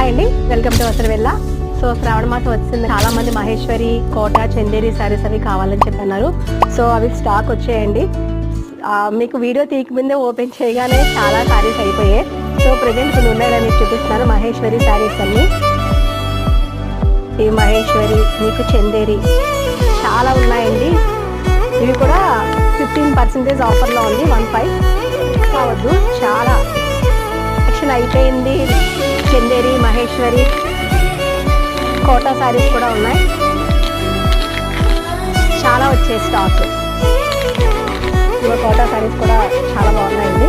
Hi అండి, welcome to వసరవెల్ల. So శ్రావణ మాసం వచ్చింది. చాలా మంది మహేశ్వరి, కోట, చందేరి శారీస్ అవి కావాలని చెప్పన్నారు. సో అవి స్టాక్ వచ్చాయండి. మీకు వీడియో తీయకముందే ఓపెన్ చేయగానే చాలా శారీస్ అయిపోయాయి. సో ప్రజెంట్ కొన్ని ఉన్నాయని మీకు చూపిస్తున్నారు. మహేశ్వరి శారీస్ అన్ని, ఈ మహేశ్వరి, మీకు చందేరి చాలా ఉన్నాయండి. ఇవి కూడా 15% ఆఫర్లో ఉంది. 15 కావద్దు, చాలా యాక్షన్ అయిపోయింది. చందేరి, మహేశ్వరి, కోటా శారీస్ కూడా ఉన్నాయి. చాలా వచ్చే స్టాక్. కోటా శారీస్ కూడా చాలా బాగున్నాయండి.